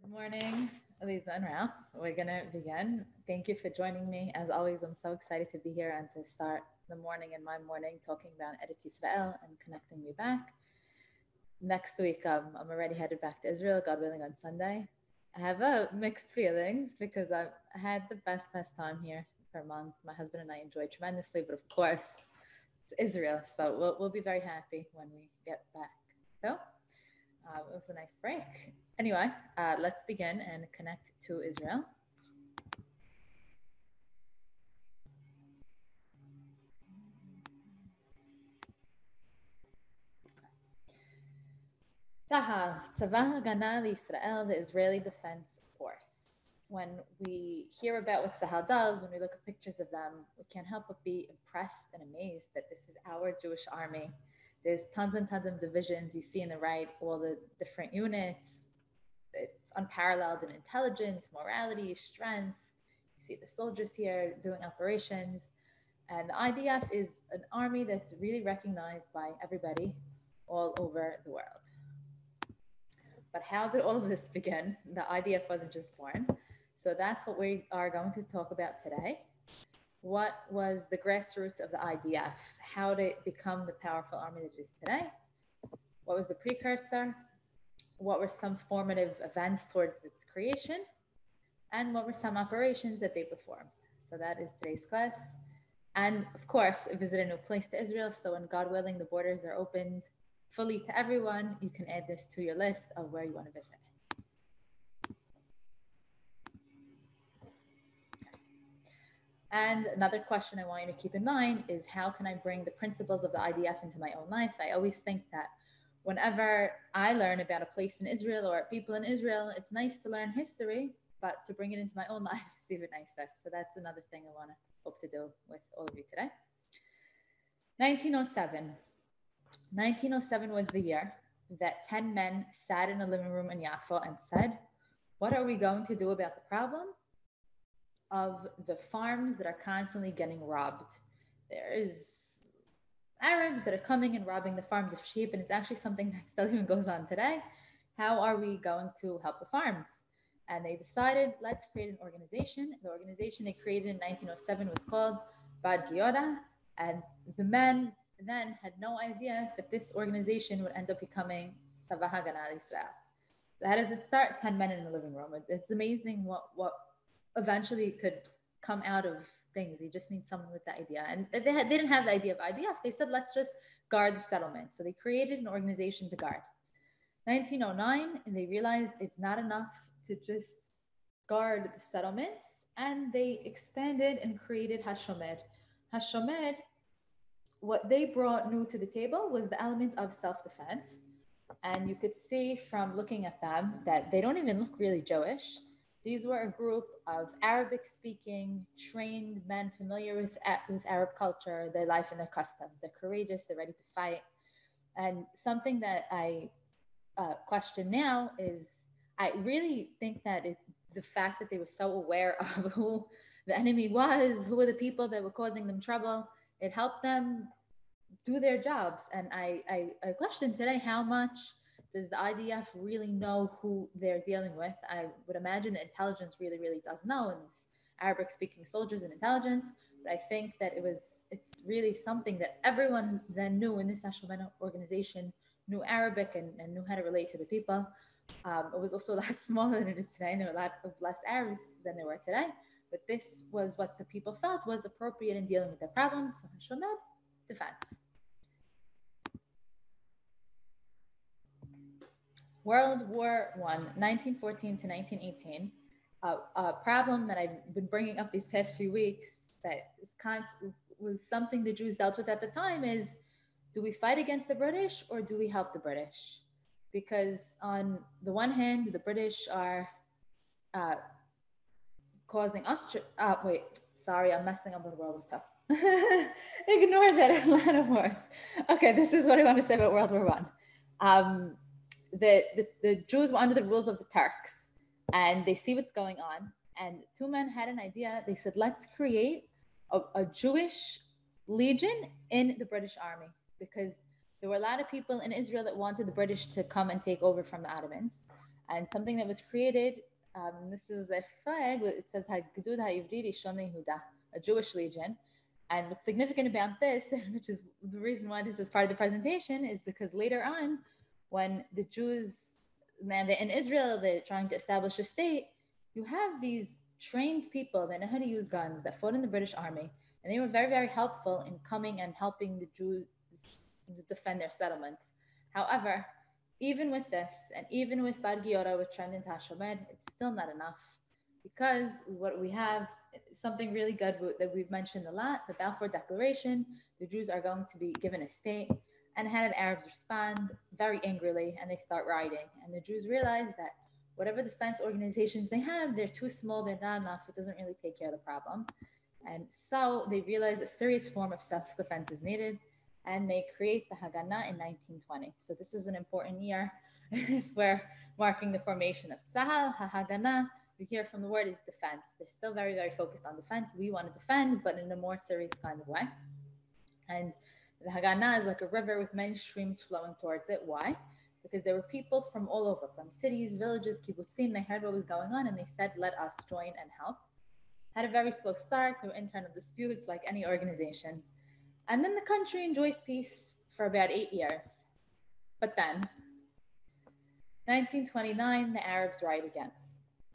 Good morning, Elisa and Ralph. We're going to begin. Thank you for joining me. As always, I'm so excited to be here and to start the morning and my morning talking about Eretz Yisrael and connecting me back. Next week, I'm already headed back to Israel, God willing, on Sunday. I have mixed feelings because I had the best time here for a month. My husband and I enjoyed tremendously, but of course, it's Israel, so we'll be very happy when we get back. So, it was a nice break. Anyway, let's begin and connect to Israel. Tahal, Tzava Haganah Israel, the Israeli Defense Force. When we hear about what Tzahal does, when we look at pictures of them, we can't help but be impressed and amazed that this is our Jewish army. There's tons and tons of divisions. You see in the right all the different units. It's unparalleled in intelligence, morality, strength. You see the soldiers here doing operations. And the IDF is an army that's really recognized by everybody all over the world. But how did all of this begin? The IDF wasn't just born. So that's what we are going to talk about today. What was the grassroots of the IDF? How did it become the powerful army that it is today? What was the precursor? What were some formative events towards its creation? And what were some operations that they performed? So that is today's class. And of course, visit a new place to Israel. So when God willing, the borders are opened fully to everyone, you can add this to your list of where you want to visit. And another question I want you to keep in mind is how can I bring the principles of the IDF into my own life? I always think that whenever I learn about a place in Israel or people in Israel, it's nice to learn history, but to bring it into my own life is even nicer. So that's another thing I want to hope to do with all of you today. 1907. 1907 was the year that 10 men sat in a living room in Yaffo and said, what are we going to do about the problem of the farms that are constantly getting robbed? There is Arabs that are coming and robbing the farms of sheep, and it's actually something that still even goes on today. How are we going to help the farms? And they decided, let's create an organization. The organization they created in 1907 was called Wardgate, and the men then had no idea that this organization would end up becoming Tzava Haganah Israel. How does it start? 10 men in a living room. It's amazing what eventually could come out of things. You just need someone with the idea. And they didn't have the idea of IDF. They said, let's just guard the settlement. So they created an organization to guard. 1909, and they realized it's not enough to just guard the settlements. And they expanded and created Hashomer. Hashomer, what they brought new to the table was the element of self-defense. And you could see from looking at them that they don't even look really Jewish. These were a group of Arabic-speaking, trained men familiar with Arab culture, their life and their customs. They're courageous, they're ready to fight. And something that I question now is, I really think that the fact that they were so aware of who the enemy was, who were the people that were causing them trouble, it helped them do their jobs. And I question today, how much does the IDF really know who they're dealing with? I would imagine the intelligence really does know, and these Arabic speaking soldiers and intelligence, but I think that it's really something that everyone then knew in this national organization, knew Arabic and knew how to relate to the people. It was also a lot smaller than it is today, and there were a lot of less Arabs than there were today, but this was what the people felt was appropriate in dealing with their problems. So Hashomer, defense. World War I, 1914 to 1918, a problem that I've been bringing up these past few weeks that was something the Jews dealt with at the time is, do we fight against the British or do we help the British? Because on the one hand, the British are causing us wait, sorry, I'm messing up with World War II. Ignore that, Atlanta Wars. Okay, this is what I want to say about World War I. The Jews were under the rules of the Turks, and they see what's going on. And two men had an idea. They said, let's create a Jewish legion in the British army, because there were a lot of people in Israel that wanted the British to come and take over from the Ottomans. and something that was created. This is the flag. It says Gidon Ha'ivri Rishon Yehuda, a Jewish legion. And what's significant about this, which is the reason why this is part of the presentation, is because later on, when the Jews in Israel, they're trying to establish a state, you have these trained people that know how to use guns, that fought in the British Army, and they were very, very helpful in coming and helping the Jews defend their settlements. However, even with this, and even with Bar Giora, with Trend and Tashomer, it's still not enough, because what we have, something really good that we've mentioned a lot, the Balfour Declaration, the Jews are going to be given a state, and how did Arabs respond? Very angrily, and they start rioting. And the Jews realize that whatever defense organizations they have, they're too small, they're not enough, it doesn't really take care of the problem. And so they realize a serious form of self-defense is needed, and they create the Haganah in 1920. So this is an important year if we're marking the formation of Tzahal, Haganah. You hear from the word is defense. They're still very, very focused on defense. We want to defend, but in a more serious kind of way. And the Haganah is like a river with many streams flowing towards it. Why? Because there were people from all over, from cities, villages, kibbutzim. They heard what was going on, and they said, let us join and help. Had a very slow start through internal disputes like any organization. And then the country enjoys peace for about 8 years. But then, 1929, the Arabs riot again.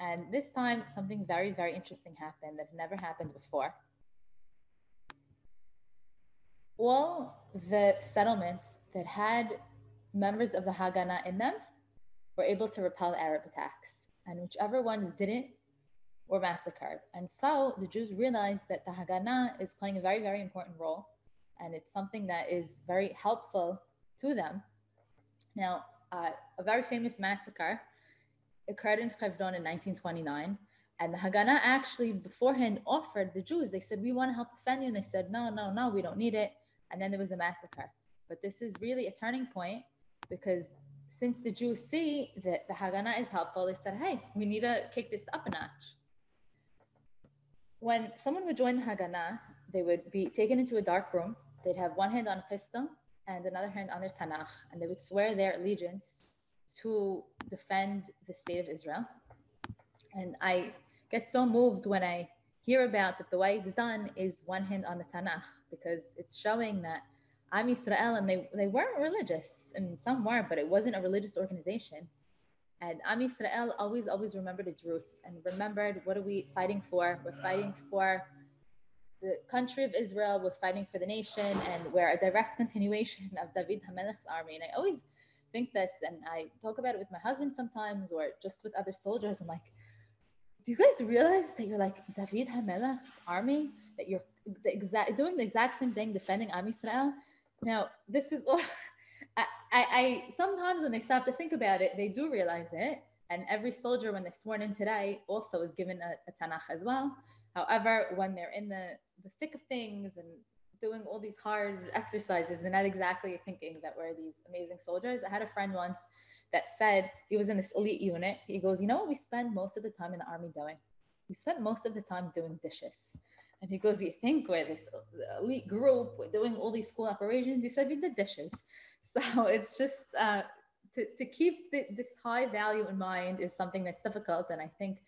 And this time, something very, very interesting happened that never happened before. All the settlements that had members of the Haganah in them were able to repel Arab attacks. And whichever ones didn't were massacred. And so the Jews realized that the Haganah is playing a very, very important role. And it's something that is very helpful to them. Now, a very famous massacre occurred in Gidon in 1929. And the Haganah actually beforehand offered the Jews, they said, we want to help defend you. And they said, no, we don't need it. And then there was a massacre. But this is really a turning point, because since the Jews see that the Haganah is helpful, they said, hey, we need to kick this up a notch. When someone would join the Haganah, they would be taken into a dark room. They'd have one hand on a pistol and another hand on their Tanakh, and they would swear their allegiance to defend the state of Israel. And I get so moved when I hear about that the way it's done is one hand on the Tanakh, because it's showing that Am Yisrael, and they weren't religious. I mean, some were, but it wasn't a religious organization. And Am Yisrael always remembered its roots and remembered, what are we fighting for? We're fighting for the country of Israel, we're fighting for the nation, and we're a direct continuation of David HaMelech's army. And I always think this, and I talk about it with my husband sometimes, or just with other soldiers. I'm like, do you guys realize that you're like David HaMelech's army? That you're doing the exact same thing, defending Am Yisrael? Now, this is all... I sometimes when they stop to think about it, they do realize it. And every soldier, when they're sworn in today, also is given a Tanakh as well. However, when they're in the thick of things and doing all these hard exercises, they're not exactly thinking that we're these amazing soldiers. I had a friend once that said, he was in this elite unit. He goes, you know what we spend most of the time in the army doing? We spent most of the time doing dishes. And he goes, you think we're this elite group, we're doing all these school operations? He said, we did dishes. So it's just to keep this high value in mind is something that's difficult. And I think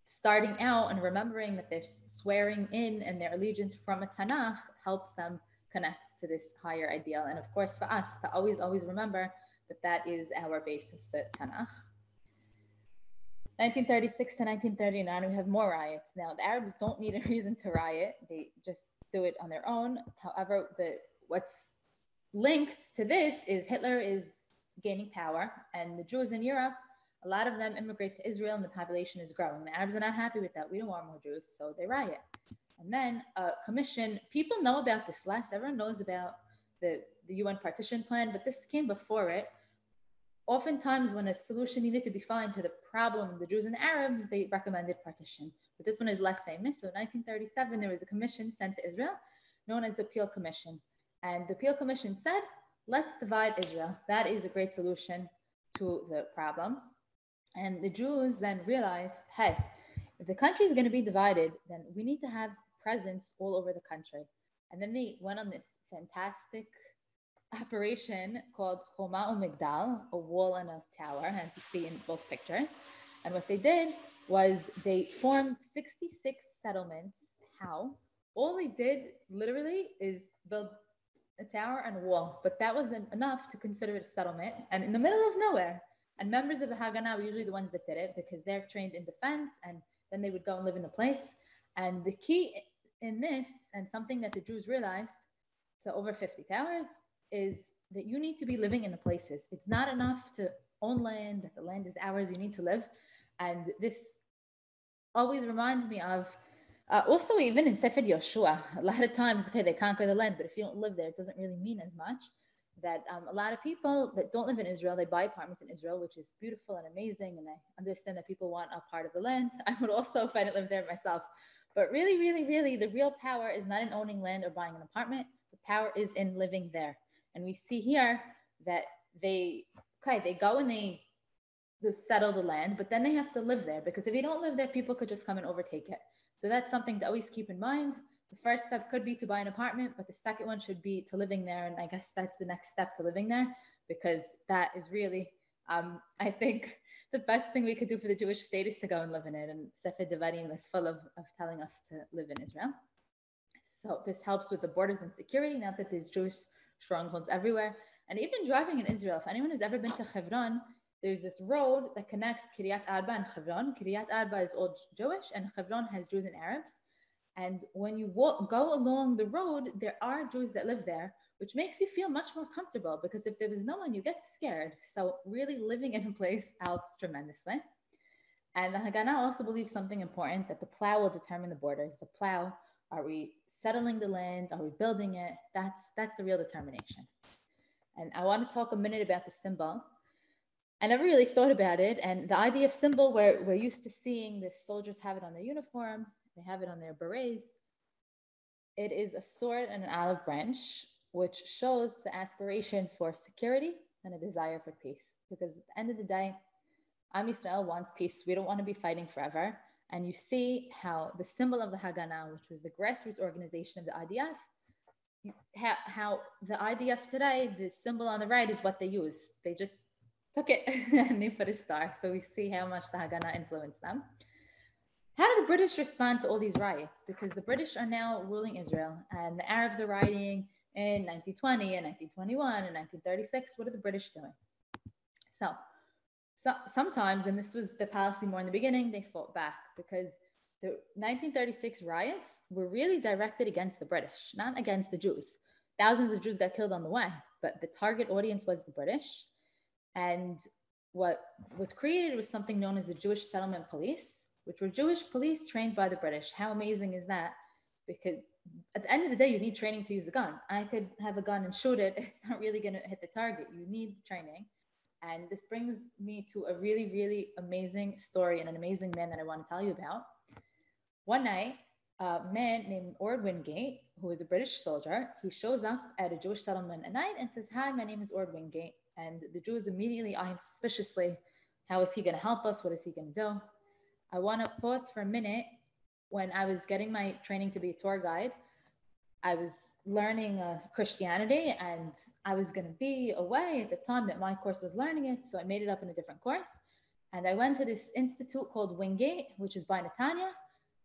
starting out and remembering that they're swearing in and their allegiance from a Tanakh helps them connect to this higher ideal. And of course, for us to always remember that is our basis, the Tanakh. 1936 to 1939, we have more riots. Now, the Arabs don't need a reason to riot. They just do it on their own. However, what's linked to this is Hitler is gaining power, and the Jews in Europe, a lot of them immigrate to Israel, and the population is growing. The Arabs are not happy with that. We don't want more Jews, so they riot. And then a commission, people know about this less. Everyone knows about the UN partition plan, but this came before it. Oftentimes, when a solution needed to be found to the problem of the Jews and the Arabs, they recommended partition. But this one is less famous. So in 1937, there was a commission sent to Israel known as the Peel Commission. And the Peel Commission said, let's divide Israel. That is a great solution to the problem. And the Jews then realized, hey, if the country is going to be divided, then we need to have presence all over the country. And then they went on this fantastic operation called Choma Migdal, a wall and a tower, as you see in both pictures. And what they did was they formed 66 settlements. How? All they did literally is build a tower and a wall, but that wasn't enough to consider it a settlement. And in the middle of nowhere, and members of the Haganah were usually the ones that did it because they're trained in defense, and then they would go and live in the place. And the key in this, and something that the Jews realized, so over 50 towers, is that you need to be living in the places. It's not enough to own land, that the land is ours, you need to live. And this always reminds me of also even in Sefer Yoshua, a lot of times, okay, they conquer the land, but if you don't live there, it doesn't really mean as much. That a lot of people that don't live in Israel, they buy apartments in Israel, which is beautiful and amazing. And I understand that people want a part of the land. I would also, if I didn't live there myself. But really, really, really, the real power is not in owning land or buying an apartment. The power is in living there. And we see here that they go and they settle the land, but then they have to live there, because if you don't live there, people could just come and overtake it. So that's something to always keep in mind. The first step could be to buy an apartment, but the second one should be to living there. And I guess that's the next step, to living there, because that is really, I think, the best thing we could do for the Jewish state is to go and live in it. And Sefer Devarim is full of telling us to live in Israel. So this helps with the borders and security, now that there's Jewish strongholds everywhere. And even driving in Israel, if anyone has ever been to Hebron, there's this road that connects Kiryat Arba and Hebron. Kiryat Arba is all Jewish, and Hebron has Jews and Arabs. And when you go along the road, there are Jews that live there, which makes you feel much more comfortable, because if there was no one, you get scared. So really living in a place helps tremendously. And the Haganah also believes something important, that the plow will determine the borders. The plow, are we settling the land? Are we building it? That's the real determination. And I want to talk a minute about the symbol. I never really thought about it. And the idea of symbol, where we're used to seeing the soldiers have it on their uniform, they have it on their berets. It is a sword and an olive branch, which shows the aspiration for security and a desire for peace. Because at the end of the day, Am Yisrael wants peace. We don't want to be fighting forever. And you see how the symbol of the Haganah, which was the grassroots organization of the IDF, how the IDF today, the symbol on the right is what they use. They just took it and they put a star. So we see how much the Haganah influenced them. How do the British respond to all these riots? Because the British are now ruling Israel, and the Arabs are rioting in 1920 and 1921 and 1936. What are the British doing? So sometimes, and this was the policy more in the beginning, they fought back, because the 1936 riots were really directed against the British, not against the Jews. Thousands of Jews got killed on the way, but the target audience was the British. And what was created was something known as the Jewish Settlement Police, which were Jewish police trained by the British. How amazing is that? Because at the end of the day, you need training to use a gun. I could have a gun and shoot it. It's not really going to hit the target. You need training. And this brings me to a really, really amazing story and an amazing man that I want to tell you about. One night, a man named Wardgate, who is a British soldier, he shows up at a Jewish settlement at night and says, "Hi, my name is Wardgate." And the Jews immediately eye him suspiciously. How is he going to help us? What is he going to do? I want to pause for a minute. When I was getting my training to be a tour guide, I was learning Christianity, and I was going to be away at the time that my course was learning it. So I made it up in a different course. And I went to this institute called Wardgate, which is by Netanya,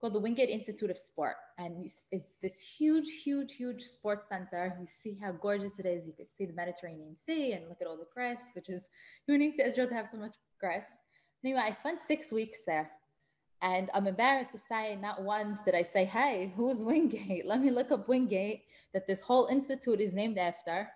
called the Wardgate Institute of Sport. And it's this huge, huge, huge sports center. You see how gorgeous it is. You could see the Mediterranean Sea and look at all the grass, which is unique to Israel to have so much grass. Anyway, I spent 6 weeks there. And I'm embarrassed to say, not once did I say, "Hey, who's Wardgate? Let me look up Wardgate," that this whole institute is named after.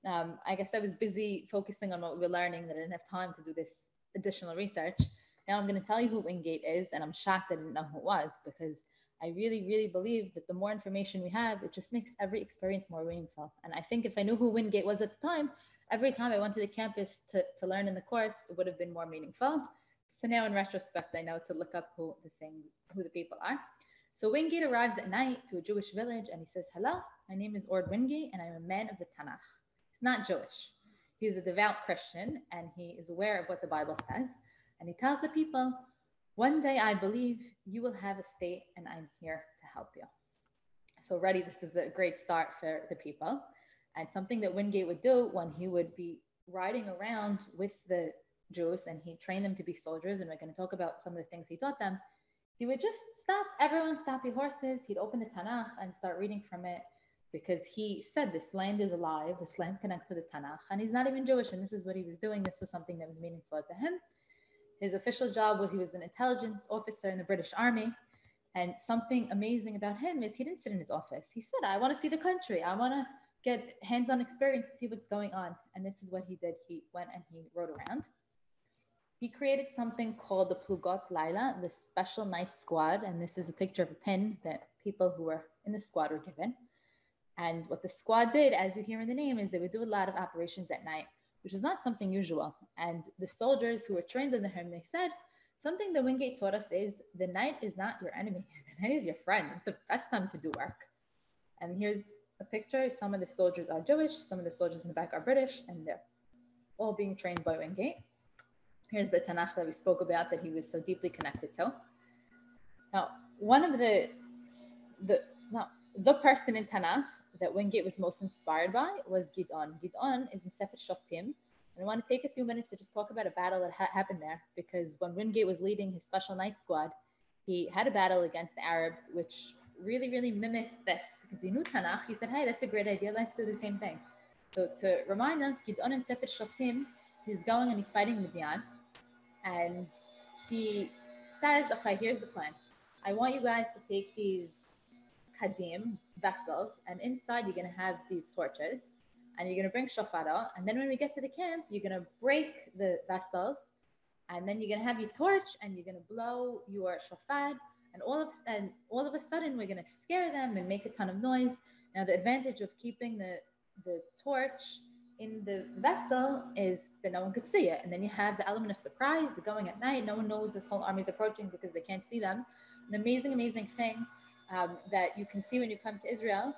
I guess I was busy focusing on what we were learning, that I didn't have time to do this additional research. Now I'm going to tell you who Wardgate is, and I'm shocked I didn't know who it was, because I really, really believe that the more information we have, it just makes every experience more meaningful. And I think if I knew who Wardgate was at the time, every time I went to the campus to learn in the course, it would have been more meaningful. So now in retrospect, I know to look up who the people are. So Wardgate arrives at night to a Jewish village, and he says, "Hello, my name is Wardgate, and I'm a man of the Tanakh." He's not Jewish. He's a devout Christian, and he is aware of what the Bible says. And he tells the people, "One day I believe you will have a state, and I'm here to help you." So already this is a great start for the people. And something that Wingate would do when he would be riding around with the Jews and he trained them to be soldiers, and we're going to talk about some of the things he taught them, he would just stop your horses. He'd open the Tanakh and start reading from it, because he said this land is alive, this land connects to the Tanakh, and he's not even Jewish, and this is what he was doing. This was something that was meaningful to him. His official job was he was an intelligence officer in the British Army, and something amazing about him is he didn't sit in his office. He said, I want to see the country. I want to get hands-on experience to see what's going on. And this is what he did. He went and he rode around. He created something called the Plugot Laila, the special night squad. And this is a picture of a pin that people who were in the squad were given. And what the squad did, as you hear in the name, is they would do a lot of operations at night, which was not something usual. And the soldiers who were trained under him, they said, something that Wingate taught us is the night is not your enemy. The night is your friend. It's the best time to do work. And here's a picture. Some of the soldiers are Jewish. Some of the soldiers in the back are British. And they're all being trained by Wingate. Here's the Tanakh that we spoke about that he was so deeply connected to. Now, one of the person in Tanakh that Wingate was most inspired by was Gidon. Gidon is in Sefer Shoftim. And I want to take a few minutes to just talk about a battle that happened there, because when Wingate was leading his special night squad, he had a battle against the Arabs, which really, really mimicked this, because he knew Tanakh. He said, hey, that's a great idea. Let's do the same thing. So to remind us, Gidon in Sefer Shoftim, he's going and he's fighting Midian. And he says, okay, here's the plan. I want you guys to take these kadim, vessels, and inside you're going to have these torches. And you're going to bring shofara. And then when we get to the camp, you're going to break the vessels. And then you're going to have your torch and you're going to blow your shofar. And all of a sudden, we're going to scare them and make a ton of noise. Now, the advantage of keeping the torch in the vessel is that no one could see it. And then you have the element of surprise, the going at night. No one knows this whole army is approaching because they can't see them. An amazing, amazing thing that you can see when you come to Israel.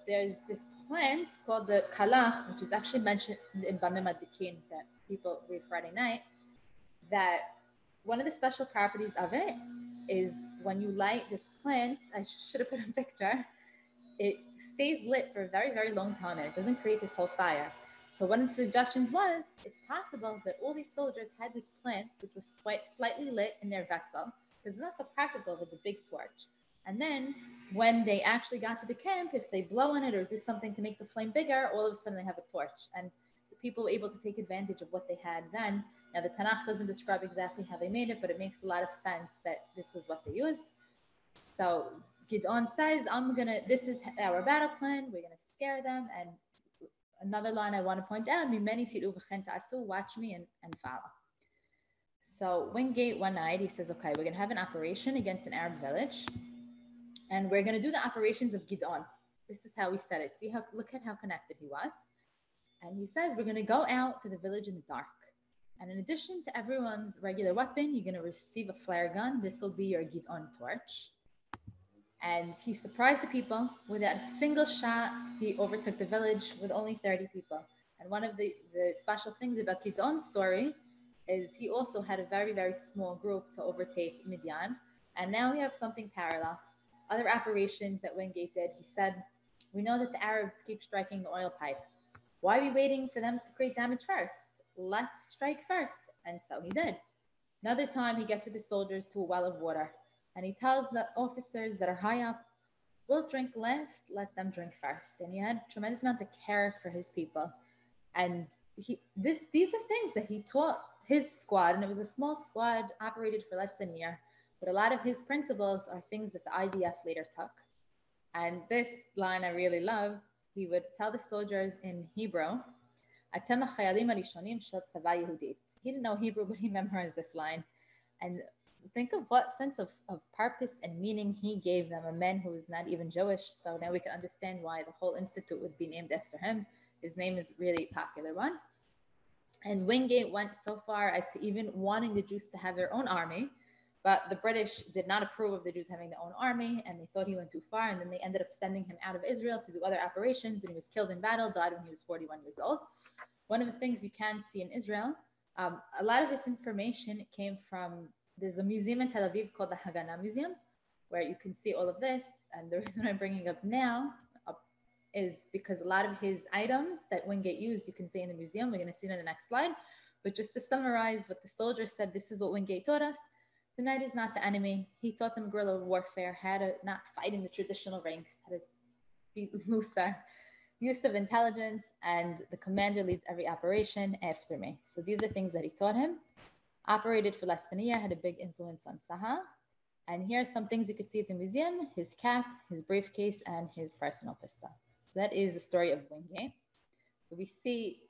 There's this plant called the Palat, which is actually mentioned in Bamim Adikin that people read Friday night, that one of the special properties of it is when you light this plant, I should have put a picture, it stays lit for a very, very long time and it doesn't create this whole fire. So one of the suggestions was, it's possible that all these soldiers had this plant, which was slightly lit in their vessel, because it's not so practical with the big torch. And then when they actually got to the camp, if they blow on it or do something to make the flame bigger, all of a sudden they have a torch. And the people were able to take advantage of what they had then. Now, the Tanakh doesn't describe exactly how they made it, but it makes a lot of sense that this was what they used. So Gidon says, this is our battle plan. We're going to scare them. And another line I want to point out, watch me and follow. So Wingate one night, he says, okay, we're going to have an operation against an Arab village. And we're going to do the operations of Gidon. This is how he said it. Look at how connected he was. And he says, we're going to go out to the village in the dark. And in addition to everyone's regular weapon, you're going to receive a flare gun. This will be your Gidon torch. And he surprised the people. Without a single shot, he overtook the village with only 30 people. And one of the special things about Gidon's story is he also had a very, very small group to overtake Midian. And now we have something parallel. Other operations that Wingate did, he said, we know that the Arabs keep striking the oil pipe. Why are we waiting for them to create damage first? Let's strike first. And so he did. Another time he gets with the soldiers to a well of water. And he tells the officers that are high up, we'll drink last, let them drink first. And he had a tremendous amount of care for his people. And these are things that he taught his squad. And it was a small squad operated for less than a year. But a lot of his principles are things that the IDF later took. And this line I really love. He would tell the soldiers in Hebrew, "Atem hachayalim harishonim shel tzava Yehudit." He didn't know Hebrew, but he memorized this line. And think of what sense of purpose and meaning he gave them, a man who is not even Jewish. So now we can understand why the whole institute would be named after him. His name is really a popular one. And Wingate went so far as to even wanting the Jews to have their own army. But the British did not approve of the Jews having their own army, and they thought he went too far, and then they ended up sending him out of Israel to do other operations, and he was killed in battle, died when he was 41 years old. One of the things you can see in Israel, a lot of this information came from, there's a museum in Tel Aviv called the Haganah Museum, where you can see all of this, and the reason I'm bringing up now, is because a lot of his items that Wingate used, you can see in the museum. We're going to see it in the next slide. But just to summarize what the soldiers said, this is what Wingate taught us. The knight is not the enemy. He taught them guerrilla warfare, how to not fight in the traditional ranks, how to be musar, use of intelligence, and the commander leads every operation after me. So these are things that he taught him. Operated for less than a year, had a big influence on Sahel. And here are some things you could see at the museum: his cap, his briefcase, and his personal pistol. So that is the story of Wingate. So we see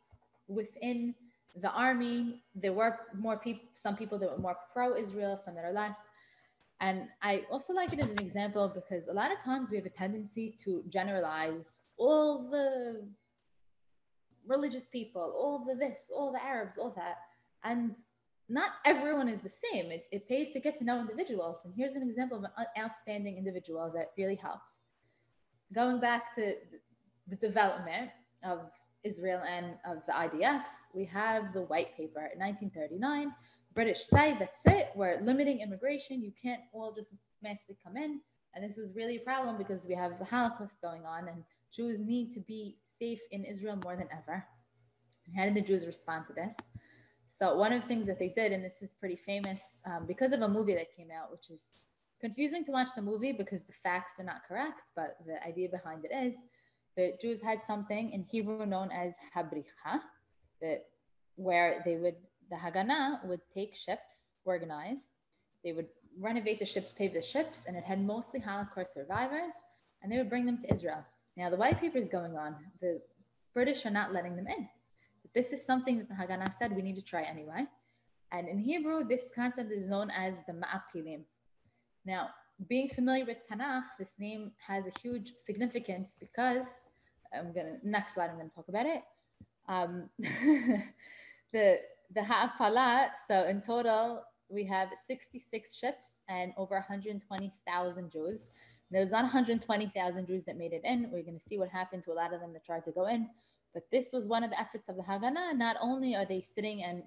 within the army, there were more people, some people that were more pro-Israel, some that are less. And I also like it as an example because a lot of times we have a tendency to generalize all the religious people, all the this, all the Arabs, all that. And not everyone is the same. It pays to get to know individuals. And here's an example of an outstanding individual that really helps. Going back to the development of Israel and of the IDF, we have the white paper in 1939. British say, that's it, we're limiting immigration. You can't all just massively come in. And this was really a problem because we have the Holocaust going on and Jews need to be safe in Israel more than ever. How did the Jews respond to this? So one of the things that they did, and this is pretty famous because of a movie that came out, which is confusing to watch the movie because the facts are not correct, but the idea behind it is the Jews had something in Hebrew known as habricha, where they would, the Haganah would take ships, organize, they would renovate the ships, pave the ships, and it had mostly Holocaust survivors, and they would bring them to Israel. Now the white paper is going on. The British are not letting them in. But this is something that the Haganah said we need to try anyway. And in Hebrew, this concept is known as the Ma'apilim. Now, being familiar with Tanakh, this name has a huge significance because, next slide, I'm going to talk about it. The Palat, so in total, we have 66 ships and over 120,000 Jews. There's not 120,000 Jews that made it in. We're going to see what happened to a lot of them that tried to go in. But this was one of the efforts of the Haganah. Not only are they sitting and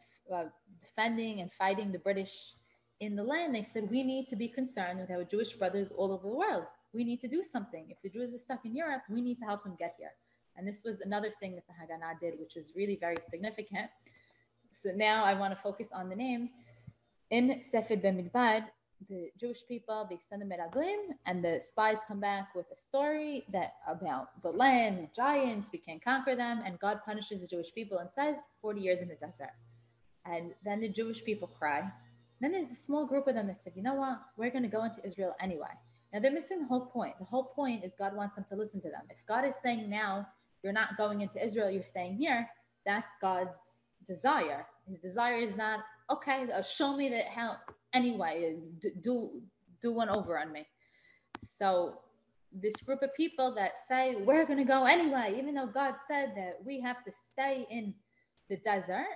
defending and fighting the British in the land, they said, we need to be concerned with our Jewish brothers all over the world. We need to do something. If the Jews are stuck in Europe, we need to help them get here. And this was another thing that the Haganah did, which was really very significant. So now I want to focus on the name. In Sefer Bemidbar, the Jewish people, they send them meraglim, and the spies come back with a story that about the land, giants, we can't conquer them, and God punishes the Jewish people and says 40 years in the desert. And then the Jewish people cry. Then there's a small group of them that said, you know what, we're going to go into Israel anyway. Now they're missing the whole point. The whole point is God wants them to listen to them. If God is saying now, you're not going into Israel, you're staying here, that's God's desire. His desire is not, okay, show me that how, anyway, do one over on me. So this group of people that say, we're going to go anyway, even though God said that we have to stay in the desert.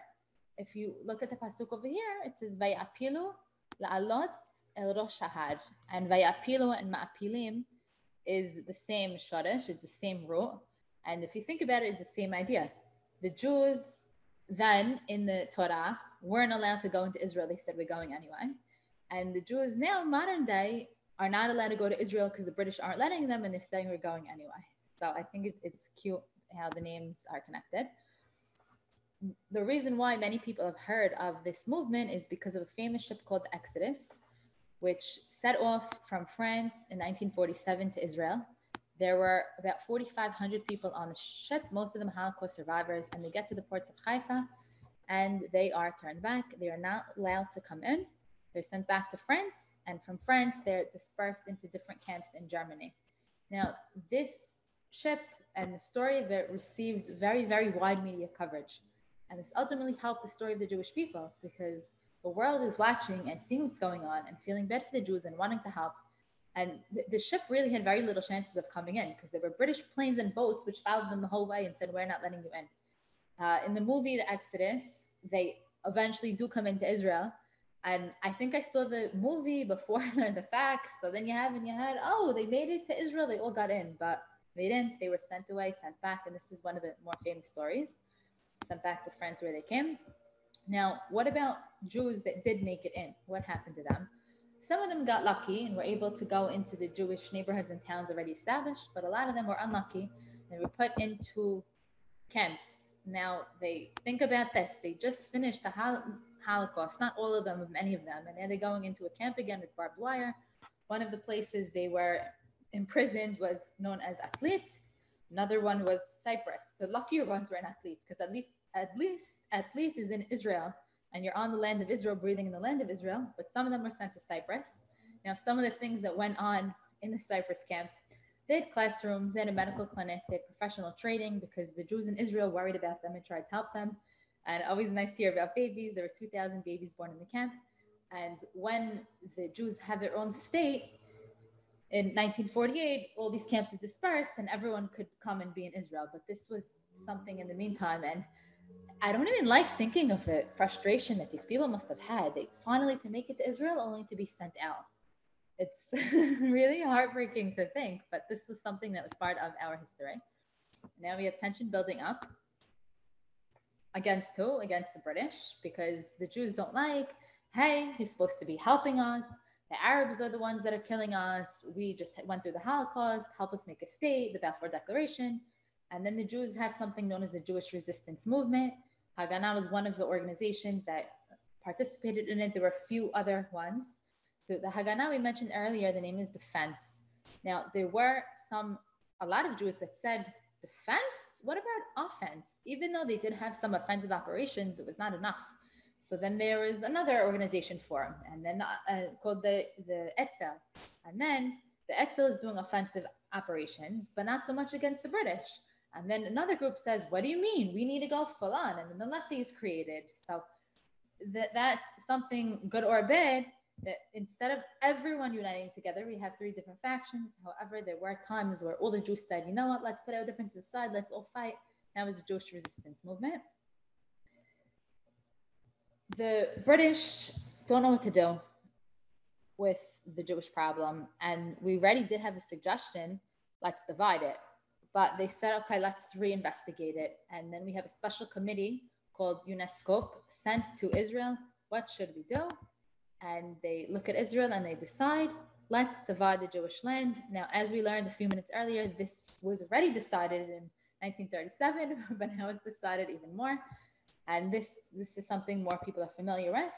If you look at the pasuk over here, it says, Vayapilu la'alot el rosh hahar. And Vayapilu and Ma'apilim is the same shoresh, it's the same root. And if you think about it, it's the same idea. The Jews then in the Torah weren't allowed to go into Israel. They said, we're going anyway. And the Jews now, modern day, are not allowed to go to Israel because the British aren't letting them, and they're saying we're going anyway. So I think it's cute how the names are connected. The reason why many people have heard of this movement is because of a famous ship called the Exodus, which set off from France in 1947 to Israel. There were about 4,500 people on the ship, most of them Holocaust survivors, and they get to the ports of Haifa, and they are turned back. They are not allowed to come in. They're sent back to France, and from France, they're dispersed into different camps in Germany. Now, this ship and the story of it received very, very wide media coverage. And this ultimately helped the story of the Jewish people because the world is watching and seeing what's going on and feeling bad for the Jews and wanting to help. And the ship really had very little chances of coming in because there were British planes and boats which followed them the whole way and said, we're not letting you in. In the movie, The Exodus, they eventually do come into Israel. And I think I saw the movie before I learned the facts. So then you had, oh, they made it to Israel. They all got in, but they didn't. They were sent away, sent back. And this is one of the more famous stories. Sent back to France where they came. Now, what about Jews that did make it in? What happened to them? Some of them got lucky and were able to go into the Jewish neighborhoods and towns already established, but a lot of them were unlucky They were put into camps. Now they think about this. They just finished the Holocaust, not all of them, but many of them. And now they're going into a camp again with barbed wire. One of the places they were imprisoned was known as Atlit. Another one was Cyprus. The luckier ones were in Atlit, because at least Atlit is in Israel, and you're on the land of Israel, breathing in the land of Israel. But some of them were sent to Cyprus. Now, some of the things that went on in the Cyprus camp, they had classrooms, they had a medical clinic, they had professional training, because the Jews in Israel worried about them and tried to help them. And always nice to hear about babies. There were 2,000 babies born in the camp. And when the Jews had their own state, in 1948, all these camps had dispersed and everyone could come and be in Israel. But this was something in the meantime. And I don't even like thinking of the frustration that these people must have had. They finally to make it to Israel only to be sent out. It's really heartbreaking to think, but this was something that was part of our history. Now we have tension building up. Against who? Against the British, because the Jews don't like, hey, he's supposed to be helping us. The Arabs are the ones that are killing us. We just went through the Holocaust, help us make a state, the Balfour Declaration. And then the Jews have something known as the Jewish Resistance Movement. Haganah was one of the organizations that participated in it. There were a few other ones. So the Haganah we mentioned earlier, the name is defense. Now, there were a lot of Jews that said, defense? What about offense? Even though they did have some offensive operations, it was not enough. So then there was another organization for them, and then called the Etzel. And then the Etzel is doing offensive operations, but not so much against the British. And then another group says, what do you mean? We need to go full on. And then the Lehi is created. So that's something good or bad, that instead of everyone uniting together, we have three different factions. However, there were times where all the Jews said, you know what, let's put our differences aside, let's all fight. That was the Jewish Resistance Movement. The British don't know what to do with the Jewish problem. And we already did have a suggestion, let's divide it. But they said, okay, let's reinvestigate it. And then we have a special committee called UNESCO sent to Israel. What should we do? And they look at Israel and they decide, let's divide the Jewish land. Now, as we learned a few minutes earlier, this was already decided in 1937, but now it's decided even more. And this is something more people are familiar with.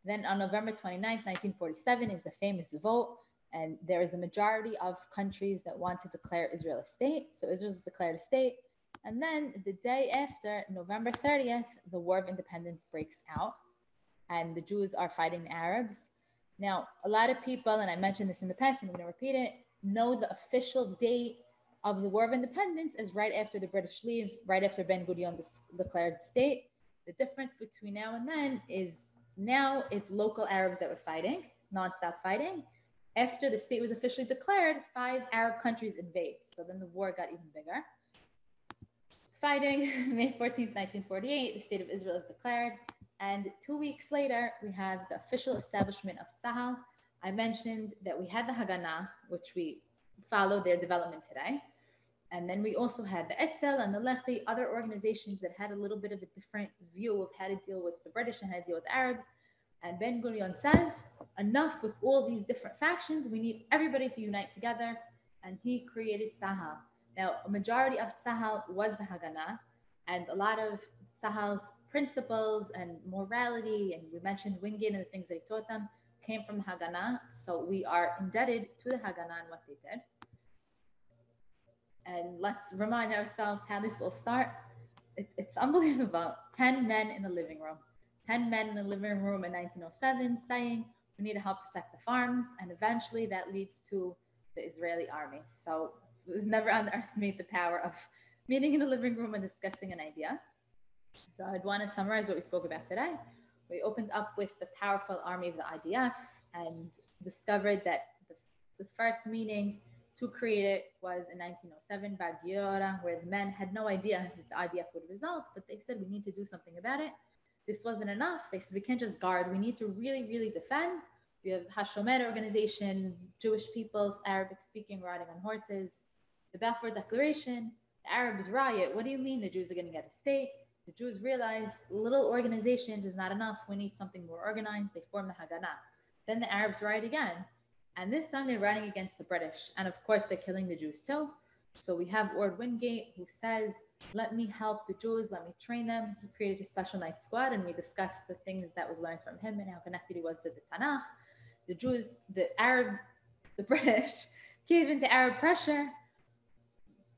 Then on November 29th, 1947 is the famous vote. And there is a majority of countries that want to declare Israel a state. So Israel's declared a state. And then the day after, November 30th, the War of Independence breaks out. And the Jews are fighting the Arabs. Now, a lot of people, and I mentioned this in the past, and I'm going to repeat it, know the official date of the War of Independence is right after the British leave, right after Ben Gurion declares the state. The difference between now and then is now it's local Arabs that were fighting, non-stop fighting. After the state was officially declared, 5 Arab countries invade. So then the war got even bigger. Fighting, May 14th, 1948, the state of Israel is declared. And 2 weeks later, we have the official establishment of Tzahal. I mentioned that we had the Haganah, which we followed their development today. And then we also had the Etzel and the Lehi, other organizations that had a little bit of a different view of how to deal with the British and how to deal with the Arabs. And Ben Gurion says, enough with all these different factions. We need everybody to unite together. And he created Tzahal. Now, a majority of Tzahal was the Haganah. And a lot of Tzahal's principles and morality, and we mentioned Wingate and the things that he taught them, came from the Haganah. So we are indebted to the Haganah and what they did. And let's remind ourselves how this will start. It's unbelievable. 10 men in the living room. 10 men in the living room in 1907 saying, we need to help protect the farms. And eventually that leads to the Israeli army. So never underestimate the power of meeting in the living room and discussing an idea. So I'd want to summarize what we spoke about today. We opened up with the powerful army of the IDF and discovered that the first meeting to create it was in 1907 by Giora, where the men had no idea that the IDF would result, but they said, we need to do something about it. This wasn't enough. They said, we can't just guard. We need to really, really defend. We have Hashomer organization, Jewish peoples, Arabic speaking, riding on horses. The Balfour Declaration, the Arabs riot. What do you mean the Jews are going to get a state? The Jews realized little organizations is not enough. We need something more organized. They form the Haganah. Then the Arabs riot again. And this time they're running against the British. And of course, they're killing the Jews too. So we have Wardgate, who says, let me help the Jews, let me train them. He created a special night squad, and we discussed the things that was learned from him and how connected he was to the Tanakh. The Jews, the British gave into Arab pressure.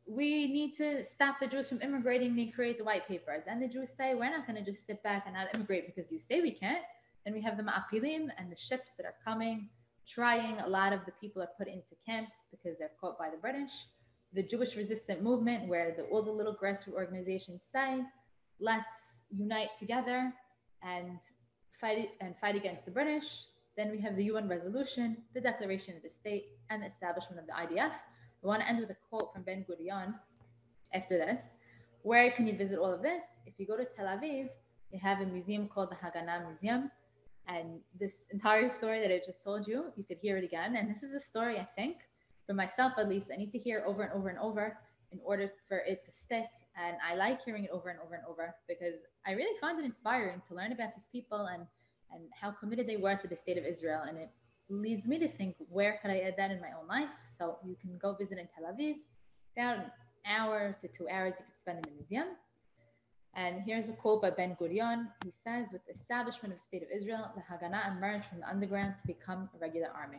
We need to stop the Jews from immigrating. They create the white papers. And the Jews say, we're not going to just sit back and not immigrate because you say we can't. Then we have the Ma'apilim and the ships that are coming, trying. A lot of the people are put into camps because they're caught by the British. The Jewish resistant movement, where all the little grassroots organizations say, let's unite together and fight against the British. Then we have the UN resolution, the declaration of the state, and the establishment of the IDF. I want to end with a quote from Ben Gurion after this. Where can you visit all of this? If you go to Tel Aviv, they have a museum called the Haganah Museum. And this entire story that I just told you, you could hear it again. And this is a story, I think, for myself at least, I need to hear over and over and over in order for it to stick. And I like hearing it over and over and over because I really find it inspiring to learn about these people and how committed they were to the state of Israel. And it leads me to think, where could I add that in my own life? So you can go visit in Tel Aviv. About an hour to 2 hours you could spend in the museum. And here's a quote by Ben Gurion. He says, with the establishment of the state of Israel, the Haganah emerged from the underground to become a regular army.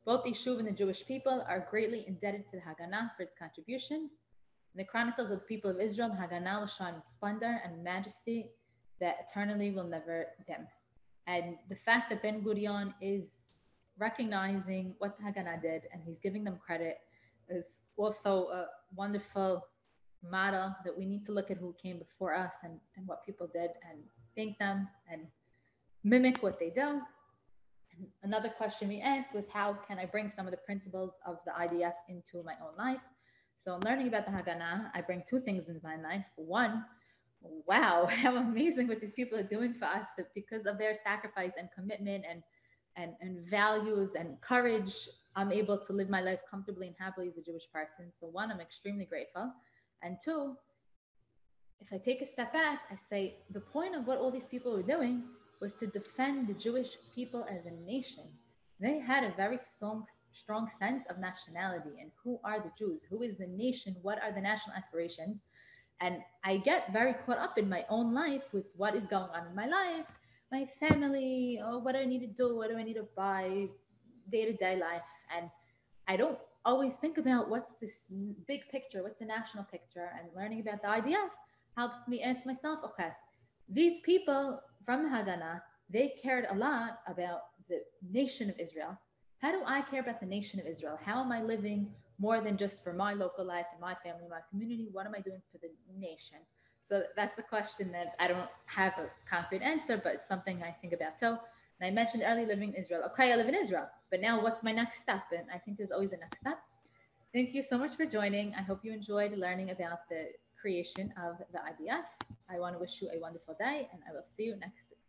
Both the Yishuv and the Jewish people are greatly indebted to the Haganah for its contribution. In the Chronicles of the people of Israel, the Haganah was shine with splendor and majesty that eternally will never dim. And the fact that Ben Gurion is recognizing what the Haganah did and he's giving them credit is also a wonderful model that we need to look at who came before us and what people did and thank them and mimic what they do. And another question we asked was, how can I bring some of the principles of the IDF into my own life? So in learning about the Haganah, I bring 2 things into my life. One, wow, how amazing what these people are doing for us, that because of their sacrifice and commitment and values and courage, I'm able to live my life comfortably and happily as a Jewish person. So one, I'm extremely grateful. And 2, if I take a step back, I say the point of what all these people were doing was to defend the Jewish people as a nation. They had a very strong sense of nationality and who are the Jews, who is the nation, what are the national aspirations. And I get very caught up in my own life with what is going on in my life, my family, what do I need to do, what do I need to buy, day-to-day life. And I don't always think about what's this big picture, what's the national picture. And learning about the IDF helps me ask myself, okay, these people from the Haganah, they cared a lot about the nation of Israel. How do I care about the nation of Israel? How am I living more than just for my local life and my family, my community? What am I doing for the nation? So that's a question that I don't have a concrete answer, but it's something I think about too. And I mentioned early living in Israel. Okay, I live in Israel, but now what's my next step? And I think there's always a next step. Thank you so much for joining. I hope you enjoyed learning about the creation of the IDF. I want to wish you a wonderful day, and I will see you next week.